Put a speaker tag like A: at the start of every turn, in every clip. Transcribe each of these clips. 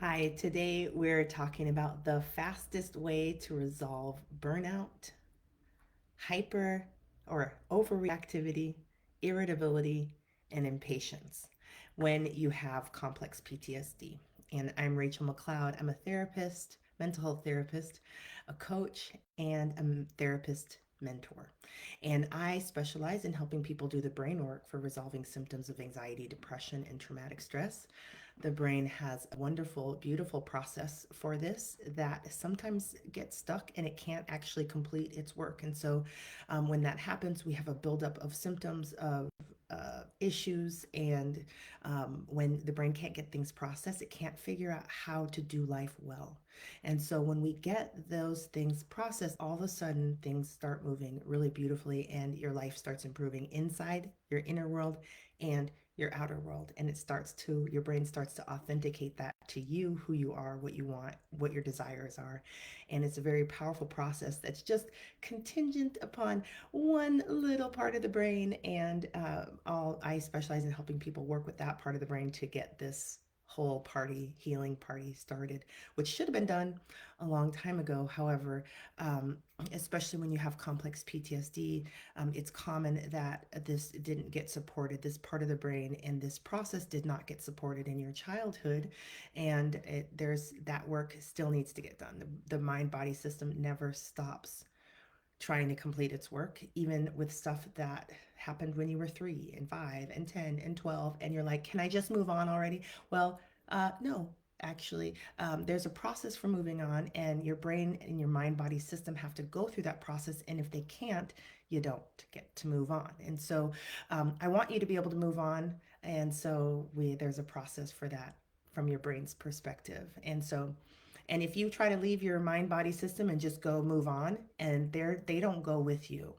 A: Hi, today we're talking about the fastest way to resolve burnout, hyper or overreactivity, irritability, and impatience when you have complex PTSD. And I'm Rachel McLeod. I'm a therapist, mental health therapist, a coach, and a therapist mentor. And I specialize in helping people do the brain work for resolving symptoms of anxiety, depression, and traumatic stress. The brain has a wonderful, beautiful process for this that sometimes gets stuck and it can't actually complete its work. And so when that happens, we have a buildup of symptoms of issues. And when the brain can't get things processed, it can't figure out how to do life well. And so when we get those things processed, all of a sudden things start moving really beautifully and your life starts improving inside your inner world and your outer world. And your brain starts to authenticate that to you, who you are, what you want, what your desires are. And it's a very powerful process that's just contingent upon one little part of the brain. And I specialize in helping people work with that part of the brain to get this whole healing party started, which should have been done a long time ago. However, um, especially when you have complex PTSD, it's common that this didn't get supported, this part of the brain and this process did not get supported in your childhood. And there's that work still needs to get done. The mind body system never stops trying to complete its work, even with stuff that happened when you were 3 and 5 and 10 and 12. And you're like, can I just move on already? Well, no. Actually, there's a process for moving on, and your brain and your mind body system have to go through that process. And if they can't, you don't get to move on. And so, I want you to be able to move on. And so, there's a process for that from your brain's perspective. And if you try to leave your mind body system and just go move on, and they don't go with you.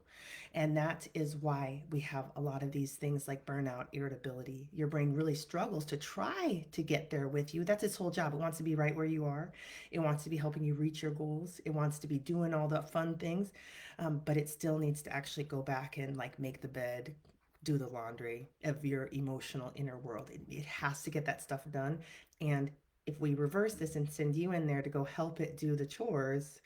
A: And that is why we have a lot of these things like burnout, irritability. Your brain really struggles to try to get there with you. That's its whole job. It wants to be right where you are. It wants to be helping you reach your goals. It wants to be doing all the fun things. But it still needs to actually go back and like make the bed, do the laundry of your emotional inner world. It has to get that stuff done. And if we reverse this and send you in there to go help it do the chores,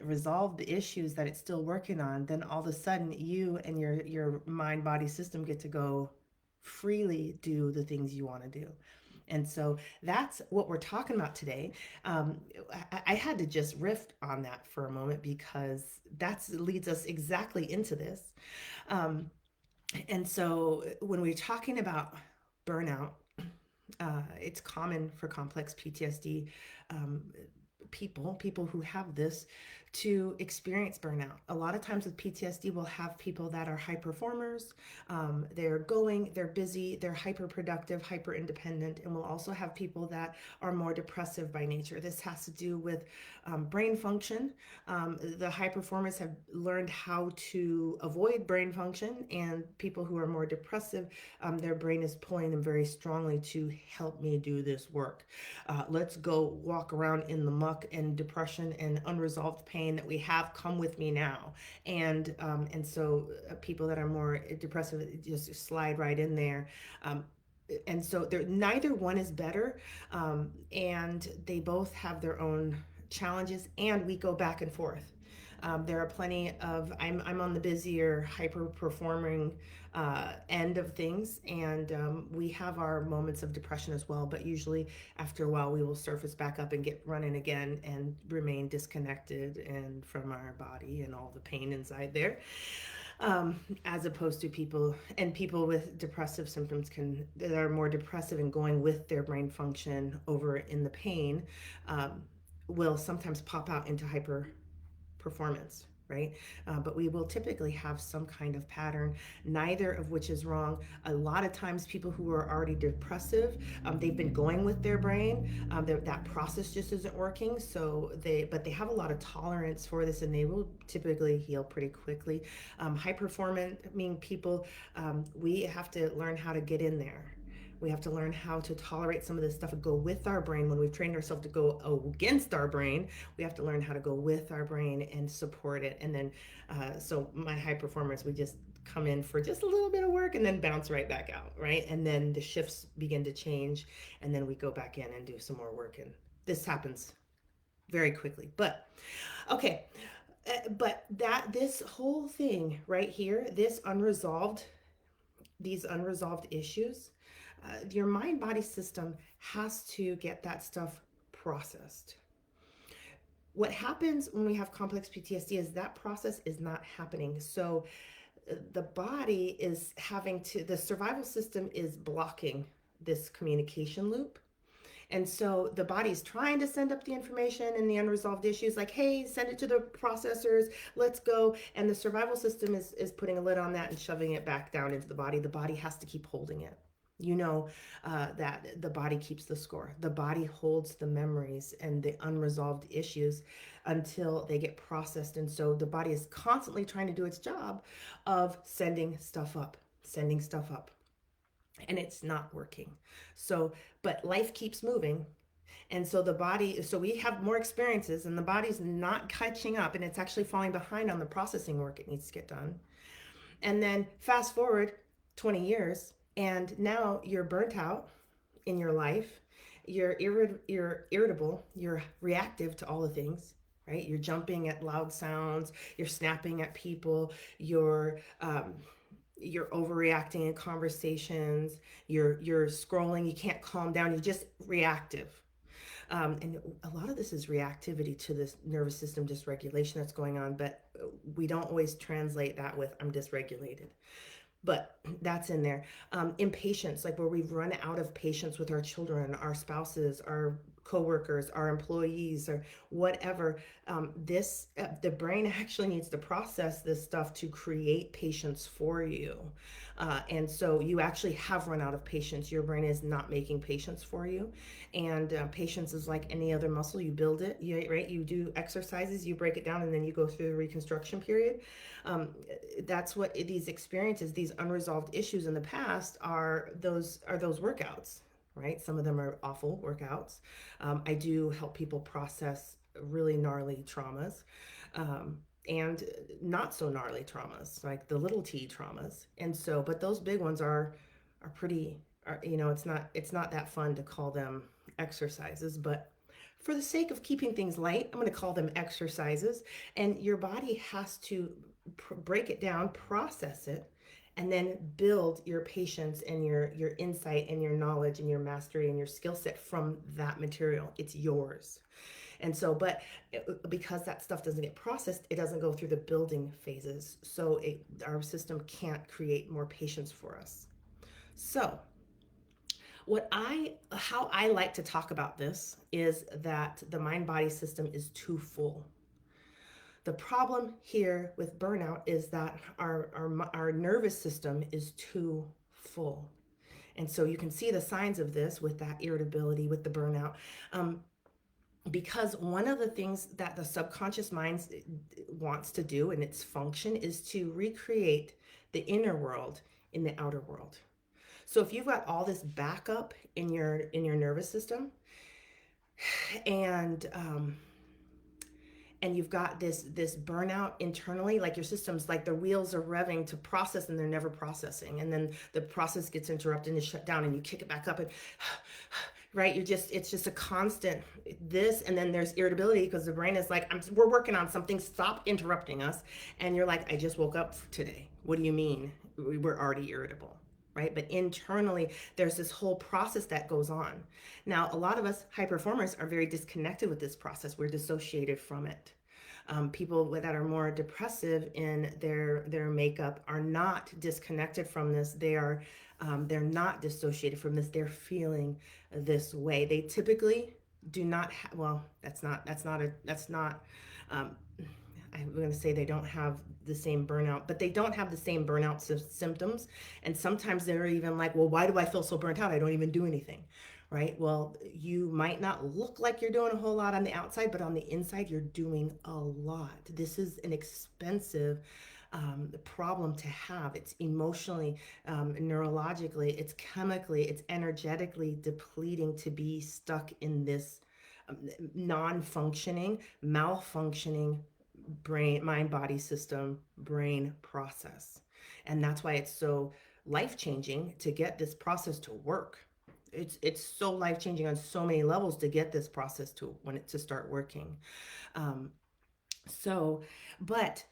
A: resolve the issues that it's still working on, then all of a sudden you and your mind body system get to go freely do the things you want to do. And so that's what we're talking about today. Um, I had to just riff on that for a moment because that leads us exactly into this. Um, and so when we're talking about burnout, it's common for complex PTSD um, people who have this to experience burnout. A lot of times with PTSD, we'll have people that are high performers. They're busy, they're hyper productive, hyper independent, and we'll also have people that are more depressive by nature. This has to do with brain function. The high performers have learned how to avoid brain function, and people who are more depressive, their brain is pulling them very strongly to help me do this work. Let's go walk around in the muck and depression and unresolved pain that we have. Come with me now. And so people that are more depressive just slide right in there. And so neither one is better, and they both have their own challenges, and we go back and forth. There are plenty of I'm on the busier, hyper performing end of things, and we have our moments of depression as well. But usually, after a while, we will surface back up and get running again, and remain disconnected and from our body and all the pain inside there. As opposed to people with depressive symptoms that are more depressive and going with their brain function over in the pain, um, will sometimes pop out into hyper performance, right? But we will typically have some kind of pattern, neither of which is wrong. A lot of times, people who are already depressive, they've been going with their brain. That process just isn't working. But they have a lot of tolerance for this, and they will typically heal pretty quickly. High performance, I mean, people, we have to learn how to get in there. We have to learn how to tolerate some of this stuff and go with our brain. When we've trained ourselves to go against our brain, we have to learn how to go with our brain and support it. And then, so my high performers, we just come in for just a little bit of work and then bounce right back out, right? And then the shifts begin to change, and then we go back in and do some more work. And this happens very quickly. But okay, but that this whole thing right here, these unresolved issues, your mind body system has to get that stuff processed. What happens when we have complex PTSD is that process is not happening. So the body is having to, the survival system is blocking this communication loop. And so the body's trying to send up the information and the unresolved issues, like, hey, send it to the processors, let's go. And the survival system is putting a lid on that and shoving it back down into the body. The body has to keep holding it. You know that the body keeps the score. The body holds the memories and the unresolved issues until they get processed. And so the body is constantly trying to do its job of sending stuff up, and it's not working. So, but life keeps moving. And so the body, so we have more experiences and the body's not catching up, and it's actually falling behind on the processing work it needs to get done. And then fast forward 20 years, and now you're burnt out in your life. You're irritable, you're reactive to all the things, right? You're jumping at loud sounds, you're snapping at people, you're overreacting in conversations, you're scrolling, you can't calm down, you're just reactive. And a lot of this is reactivity to this nervous system dysregulation that's going on, but we don't always translate that with I'm dysregulated. But that's in there. Impatience, like where we've run out of patience with our children, our spouses, our coworkers, our employees, or whatever. The brain actually needs to process this stuff to create patience for you. And so you actually have run out of patience. Your brain is not making patience for you. And patience is like any other muscle. You build it, right? You do exercises, you break it down, and then you go through the reconstruction period. Um, that's what these experiences, these unresolved issues in the past are those workouts, right? Some of them are awful workouts. I do help people process really gnarly traumas. And not so gnarly traumas, like the little t traumas. And so, but those big ones are pretty, it's not that fun to call them exercises, but for the sake of keeping things light, I'm going to call them exercises. And your body has to break it down, process it, and then build your patience and your insight and your knowledge and your mastery and your skill set from that material. It's yours. And so, but because that stuff doesn't get processed, it doesn't go through the building phases. So our system can't create more patience for us. So, how I like to talk about this is that the mind body system is too full. The problem here with burnout is that our nervous system is too full. And so you can see the signs of this with that irritability, with the burnout. Because one of the things that the subconscious mind wants to do in its function is to recreate the inner world in the outer world. So if you've got all this backup in your nervous system, and and you've got this burnout internally, like your system's like the wheels are revving to process and they're never processing, and then the process gets interrupted and is shut down and you kick it back up, and right, it's just a constant this. And then there's irritability because the brain is like, we're working on something, stop interrupting us. And you're like, I just woke up today, what do you mean we're already irritable? Right? But internally, there's this whole process that goes on. Now, a lot of us high performers are very disconnected with this process. We're dissociated from it. People that are more depressive in their makeup are not disconnected from this. They're not dissociated from this. They're feeling this way. They typically do not well, that's not um, I'm going to say they don't have the same burnout, but they don't have the same burnout symptoms. And sometimes they're even like, well, why do I feel so burnt out? I don't even do anything, right? Well, you might not look like you're doing a whole lot on the outside, but on the inside, you're doing a lot. This is an expensive problem to have. It's emotionally, neurologically, it's chemically, it's energetically depleting to be stuck in this non-functioning, malfunctioning brain, mind body system, brain process. And that's why it's so life changing to get this process to work. It's so life changing on so many levels to get this process to when it to start working. Um, so, but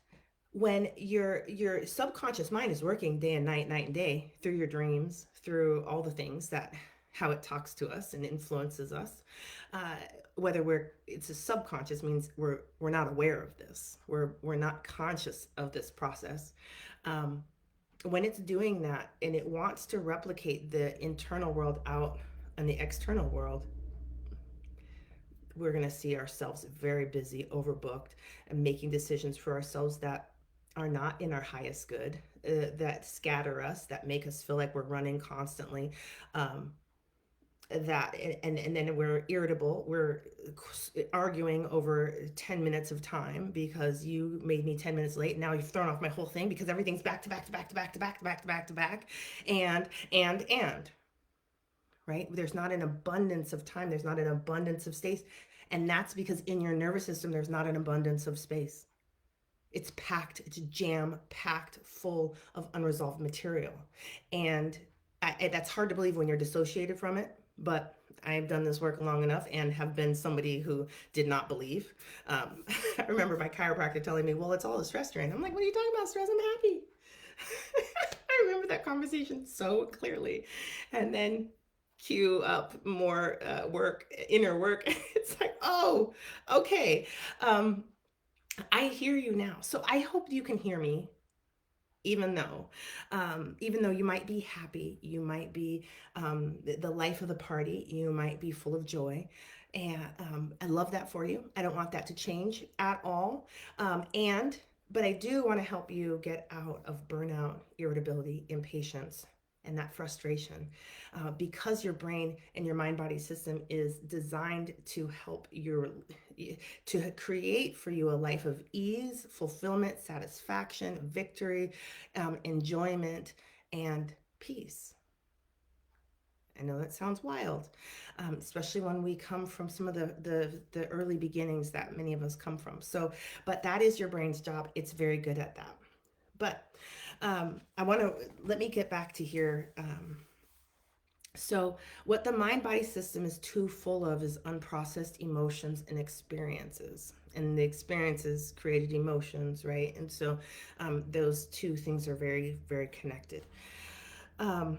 A: when your subconscious mind is working day and night, night and day, through your dreams, through all the things that how it talks to us and influences us, uh, whether we're it's a subconscious means we're not aware of this, we're not conscious of this process. um, when it's doing that and it wants to replicate the internal world out in the external world, we're going to see ourselves very busy, overbooked, and making decisions for ourselves that are not in our highest good, that scatter us, that make us feel like we're running constantly. Um, that and then we're irritable, we're arguing over 10 minutes of time because you made me 10 minutes late. Now you've thrown off my whole thing because everything's back to back to back to back to back to back to back to back. And right, there's not an abundance of time, there's not an abundance of space. And that's because in your nervous system there's not an abundance of space. It's packed, it's jam packed full of unresolved material. And that's hard to believe when you're dissociated from it, but I've done this work long enough and have been somebody who did not believe. I remember my chiropractor telling me, well, it's all the stress drain. I'm like, what are you talking about? Stress? I'm happy. I remember that conversation so clearly. And then cue up more work, inner work. It's like, oh, okay. I hear you now. So I hope you can hear me, even though you might be happy, you might be the life of the party, you might be full of joy. And I love that for you. I don't want that to change at all. But I do want to help you get out of burnout, irritability, impatience, and that frustration, because your brain and your mind body system is designed to help your to create for you a life of ease, fulfillment, satisfaction, victory, enjoyment, and peace. I know that sounds wild, especially when we come from some of the early beginnings that many of us come from. So, but that is your brain's job. It's very good at that. But I want to let me get back to here. So, what the mind body system is too full of is unprocessed emotions and experiences. And the experiences created emotions, right? And so, those two things are very, very connected. Um,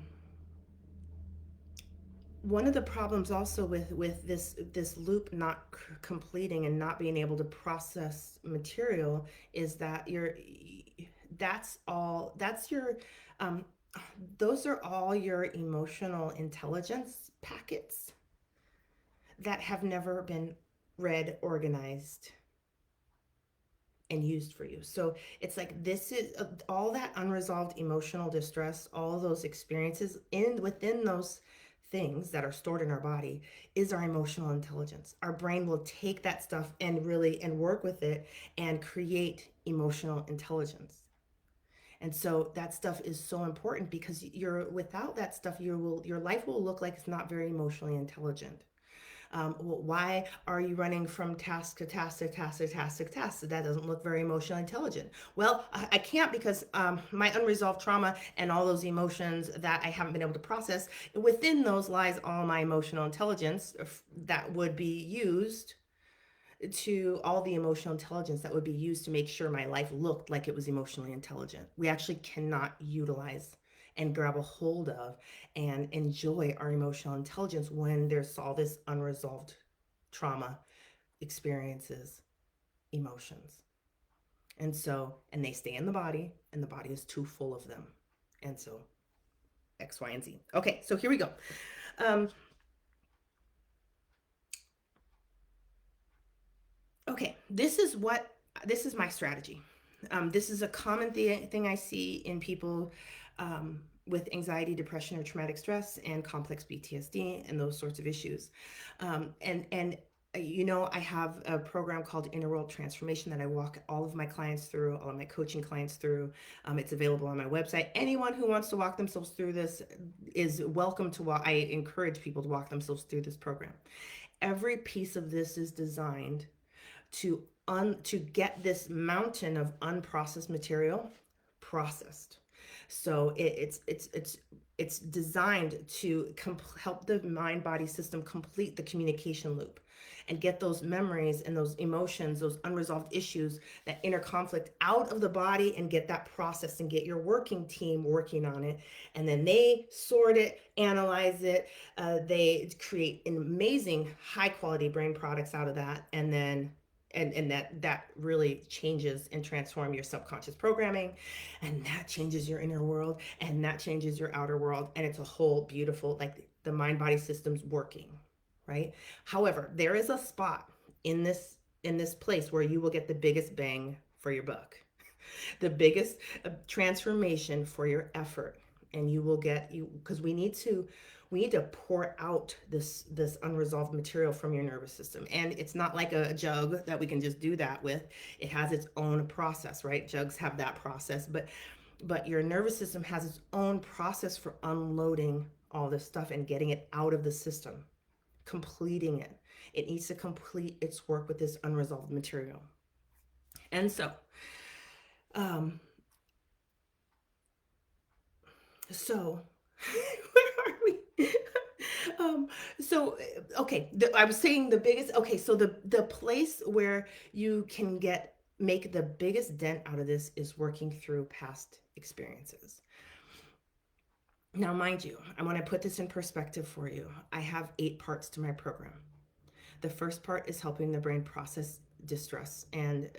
A: One of the problems also with this loop not completing and not being able to process material is that that's your um, those are all your emotional intelligence packets that have never been read, organized, and used for you. So it's like this is all that unresolved emotional distress, all those experiences in within those things that are stored in our body is our emotional intelligence. Our brain will take that stuff and really and work with it and create emotional intelligence. And so that stuff is so important because you're without that stuff, your life will look like it's not very emotionally intelligent. Why are you running from task to task to task to task to task? So that doesn't look very emotionally intelligent. Well, I can't because my unresolved trauma and all those emotions that I haven't been able to process, within those lies all my emotional intelligence that would be used to all the emotional intelligence that would be used to make sure my life looked like it was emotionally intelligent. We actually cannot utilize and grab a hold of and enjoy our emotional intelligence when there's all this unresolved trauma, experiences, emotions. And they stay in the body, and the body is too full of them. And so, X, Y, and Z. Okay, so here we go. Um, Okay, this is my strategy. This is a common thing I see in people with anxiety, depression, or traumatic stress, and complex PTSD, and those sorts of issues. I have a program called Inner World Transformation that I walk all of my clients through, all of my coaching clients through. It's available on my website. Anyone who wants to walk themselves through this is welcome to walk. I encourage people to walk themselves through this program. Every piece of this is designed to get this mountain of unprocessed material processed. So it's designed to help the mind body system complete the communication loop and get those memories and those emotions, those unresolved issues, that inner conflict out of the body, and get that processed and get your working team working on it. And then they sort it, analyze it, they create amazing high quality brain products out of that. And then that really changes and transform your subconscious programming, and that changes your inner world, and that changes your outer world, and it's a whole beautiful, like, the mind body system's working, right? However, there is a spot in this place where you will get the biggest bang for your buck, the biggest transformation for your effort. And you will get, you, because we need to pour out this unresolved material from your nervous system. And it's not like a jug that we can just do that with. It has its own process, right? Jugs have that process, but your nervous system has its own process for unloading all this stuff and getting it out of the system, completing it. It needs to complete its work with this unresolved material. And so um so where are we? um so okay, I was saying the biggest, okay, so the place where you can make the biggest dent out of this is working through past experiences. Now, mind you, I want to put this in perspective for you. I have 8 parts to my program. The first part is helping the brain process distress and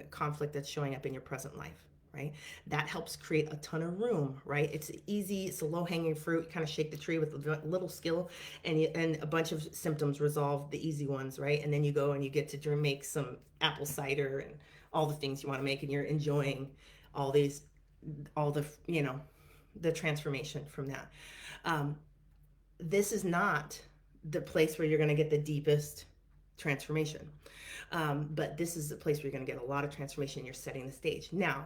A: conflict that's showing up in your present life, right? That helps create a ton of room, right? It's easy, it's a low hanging fruit. You kind of shake the tree with a little skill, and a bunch of symptoms resolve, the easy ones, right? And then you go and you get to make some apple cider and all the things you want to make, and you're enjoying all these, all the, the transformation from that. Um, this is not the place where you're going to get the deepest transformation. But this is the place where you're going to get a lot of transformation. You're setting the stage. Now,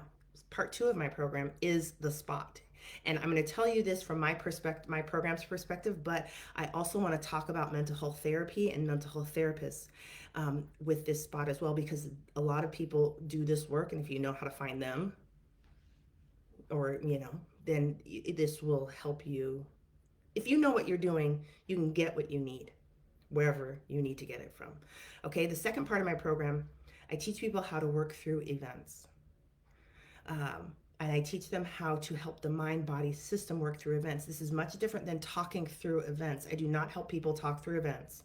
A: part 2 of my program is the spot. And I'm going to tell you this from my perspective, my program's perspective, but I also want to talk about mental health therapy and mental health therapists with this spot as well, because a lot of people do this work. And if you know how to find them, or, then this will help you. If you know what you're doing, you can get what you need wherever you need to get it from. Okay, the second part of my program, I teach people how to work through events. And I teach them how to help the mind body system work through events. This is much different than talking through events. I do not help people talk through events.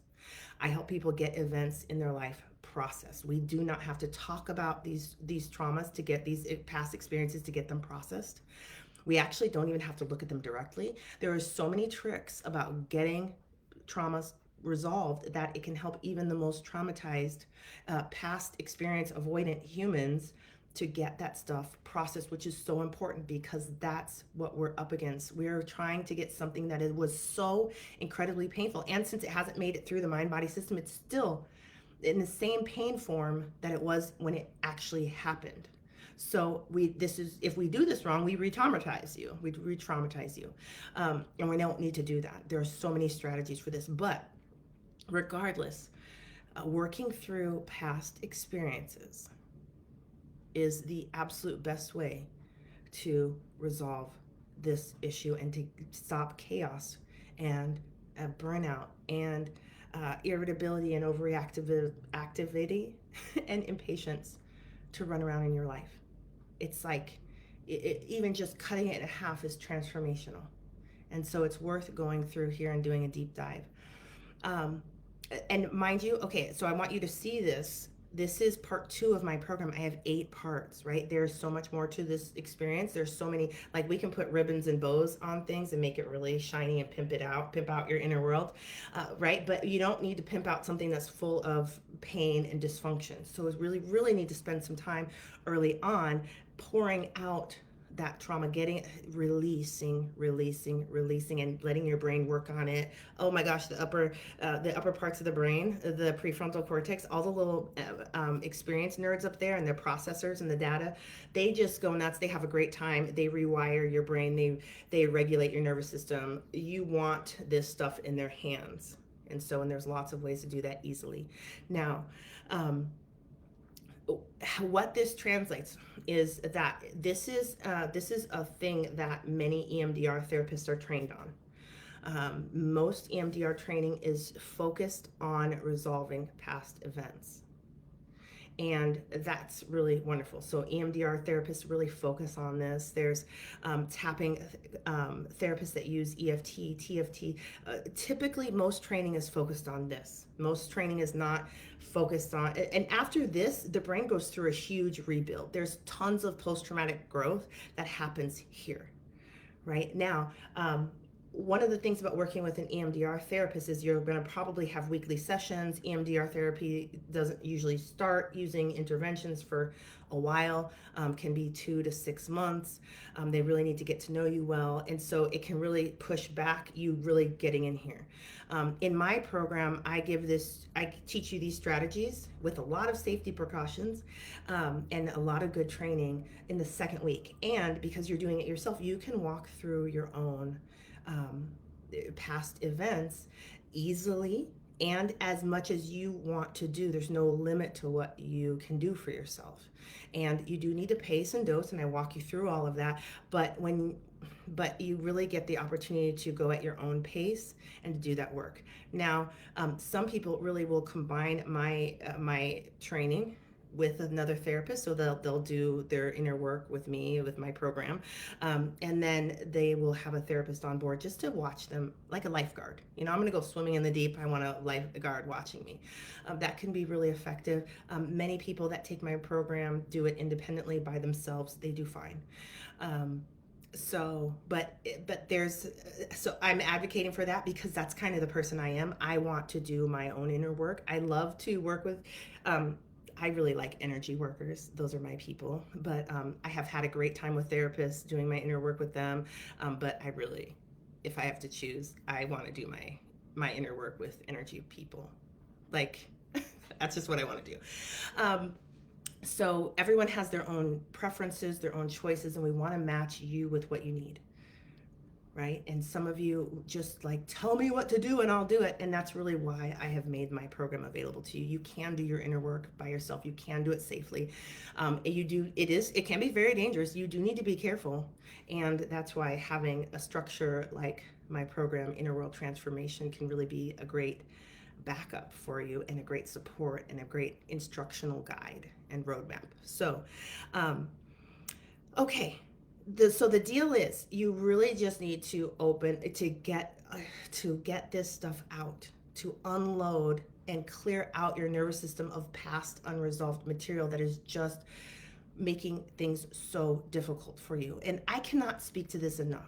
A: I help people get events in their life processed. We do not have to talk about these traumas to get these past experiences to get them processed. We actually don't even have to look at them directly. There are so many tricks about getting traumas resolved that it can help even the most traumatized, past experience avoidant humans to get that stuff processed, which is so important, because that's what we're up against. We're trying to get something that was so incredibly painful. And since it hasn't made it through the mind body system, it's still in the same pain form that it was when it actually happened. So if we do this wrong, we re-traumatize you. And we don't need to do that. There are so many strategies for this, but regardless, working through past experiences is the absolute best way to resolve this issue and to stop chaos and burnout and irritability and overreactivity and impatience to run around in your life. It's like even just cutting it in half is transformational. And so it's worth going through here and doing a deep dive. And mind you, okay, so I want you to see this. This is part 2 of my program. I have 8 parts, right? There's so much more to this experience. There's so many, like, we can put ribbons and bows on things and make it really shiny and pimp out your inner world, right? But you don't need to pimp out something that's full of pain and dysfunction. So we really need to spend some time early on pouring out that trauma, releasing, and letting your brain work on it. Oh my gosh, the upper parts of the brain, the prefrontal cortex, all the little experience nerds up there and their processors and the data, they just go nuts. They have a great time. They rewire your brain. They regulate your nervous system. You want this stuff in their hands. And there's lots of ways to do that easily. Now, what this translates is that this is a thing that many EMDR therapists are trained on. Most EMDR training is focused on resolving past events. And that's really wonderful. So EMDR therapists really focus on this. There's tapping therapists that use EFT, TFT. Typically, most training is focused on this. Most training is not focused on, and after this, the brain goes through a huge rebuild. There's tons of post-traumatic growth that happens here. Right now, one of the things about working with an EMDR therapist is you're going to probably have weekly sessions. EMDR therapy doesn't usually start using interventions for a while, can be 2 to 6 months. They really need to get to know you well. And so it can really push back you really getting in here. In my program, I teach you these strategies with a lot of safety precautions and a lot of good training in the second week. And because you're doing it yourself, you can walk through your own past events easily and as much as you want to do. There's no limit to what you can do for yourself, and you do need to pace and dose, and I walk you through all of that. But you really get the opportunity to go at your own pace and to do that work. Now, some people really will combine my training with another therapist, so they'll do their inner work with me with my program, and then they will have a therapist on board just to watch them like a lifeguard. I'm going to go swimming in the deep, I want a lifeguard watching me. That can be really effective. Many people that take my program do it independently by themselves. They do fine. So I'm advocating for that because that's kind of the person I am. I want to do my own inner work. I love to work with I really like energy workers. Those are my people. But I have had a great time with therapists doing my inner work with them. But I really, if I have to choose, I want to do my inner work with energy people. Like, that's just what I want to do. So everyone has their own preferences, their own choices, and we want to match you with what you need. Right? And some of you just like, tell me what to do and I'll do it. And that's really why I have made my program available to you. You can do your inner work by yourself. You can do it safely. It can be very dangerous. You do need to be careful. And that's why having a structure like my program, Inner World Transformation, can really be a great backup for you and a great support and a great instructional guide and roadmap. So, okay. So the deal is you really just need to get this stuff out, to unload and clear out your nervous system of past unresolved material that is just making things so difficult for you. And I cannot speak to this enough.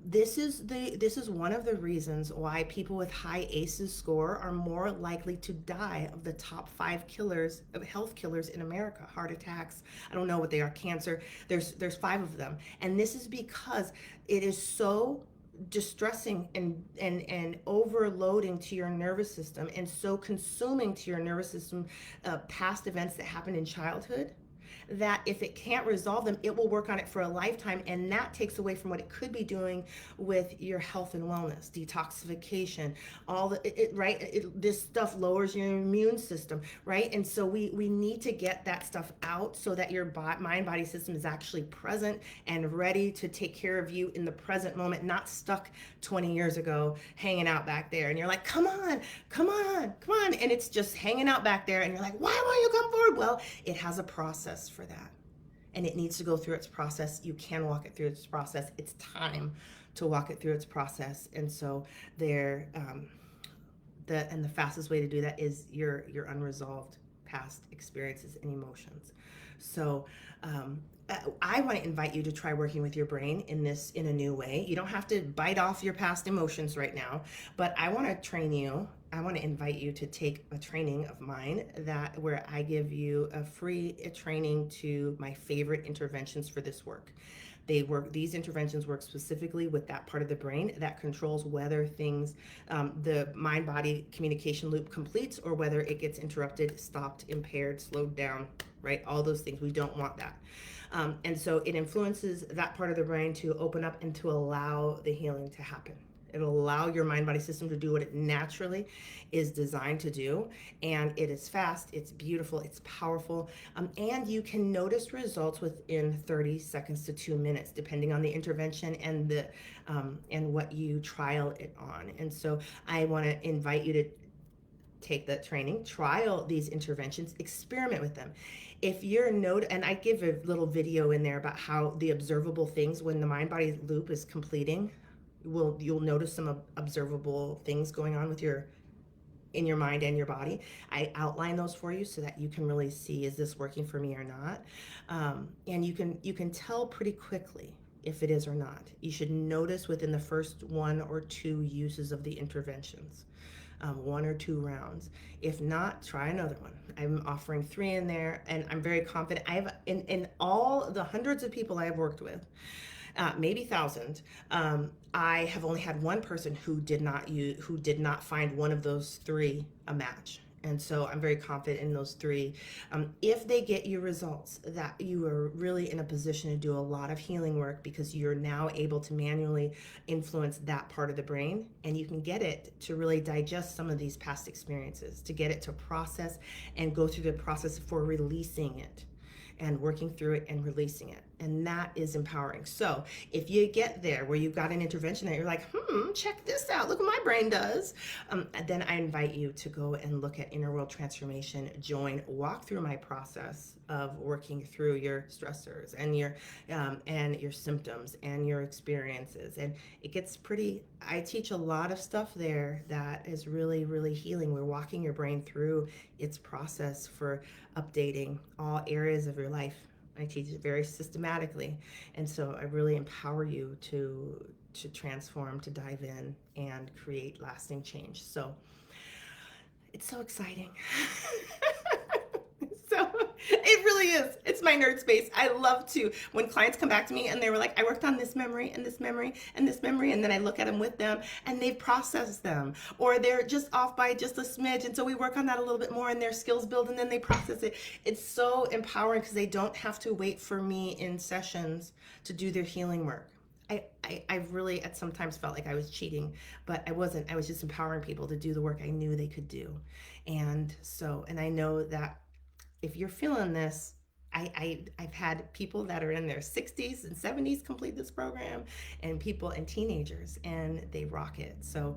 A: This is one of the reasons why people with high ACEs score are more likely to die of the top 5 killers of health killers in America. Heart attacks, I don't know what they are, cancer. There's 5 of them, and this is because it is so distressing and overloading to your nervous system, and so consuming to your nervous system, past events that happened in childhood, that if it can't resolve them, it will work on it for a lifetime, and that takes away from what it could be doing with your health and wellness, detoxification, this stuff lowers your immune system, right? And so we need to get that stuff out so that your mind-body system is actually present and ready to take care of you in the present moment, not stuck 20 years ago hanging out back there, and you're like, come on, and it's just hanging out back there, and you're like, why won't you come forward? Well, it has a process for that, and it needs to go through its process. You can walk it through its process. It's time to walk it through its process. And so the fastest way to do that is your unresolved past experiences and emotions. So I want to invite you to try working with your brain in a new way. You don't have to bite off your past emotions right now, but I want to train you. I want to invite you to take a training of mine where I give you a free training to my favorite interventions for this work. These interventions work specifically with that part of the brain that controls whether the mind-body communication loop completes or whether it gets interrupted, stopped, impaired, slowed down, right? All those things. We don't want that. And so it influences that part of the brain to open up and to allow the healing to happen. It'll allow your mind body system to do what it naturally is designed to do. And it is fast, it's beautiful, it's powerful. And you can notice results within 30 seconds to 2 minutes, depending on the intervention and and what you trial it on. And so I want to invite you to take that training, trial these interventions, experiment with them. If you're and I give a little video in there about how the observable things when the mind body loop is completing, you'll notice some observable things going on with your in your mind and your body. I outline those for you so that you can really see, is this working for me or not? And you can tell pretty quickly if it is or not. You should notice within the first 1 or 2 uses of the interventions. 1 or 2 rounds. If not, try another one. I'm offering 3 in there, and I'm very confident. I have in all the hundreds of people I have worked with, maybe thousands. I have only had one person who did not find one of those 3 a match. And so I'm very confident in those 3. If they get you results, that you are really in a position to do a lot of healing work, because you're now able to manually influence that part of the brain, and you can get it to really digest some of these past experiences, to get it to process and go through the process for releasing it and working through it and releasing it. And that is empowering. So if you get there where you've got an intervention that you're like, check this out, look what my brain does, then I invite you to go and look at Inner World Transformation, walk through my process of working through your stressors and your symptoms and your experiences. And it gets I teach a lot of stuff there that is really, really healing. We're walking your brain through its process for updating all areas of your life. I teach it very systematically, and so I really empower you to transform, to dive in, and create lasting change. So it's so exciting. So it really is. It's my nerd space. I love to, when clients come back to me and they were like, I worked on this memory and this memory and this memory, and then I look at them with them and they've processed them, or they're just off by just a smidge, and so we work on that a little bit more and their skills build and then they process it. It's so empowering because they don't have to wait for me in sessions to do their healing work. I really at sometimes felt like I was cheating, but I wasn't. I was just empowering people to do the work I knew they could do. And I know that if you're feeling this, I've had people that are in their 60s and 70s complete this program, and teenagers, and they rock it. So,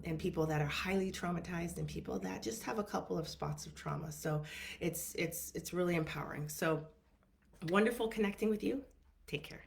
A: and people that are highly traumatized, and people that just have a couple of spots of trauma. So it's really empowering. So wonderful connecting with you. Take care.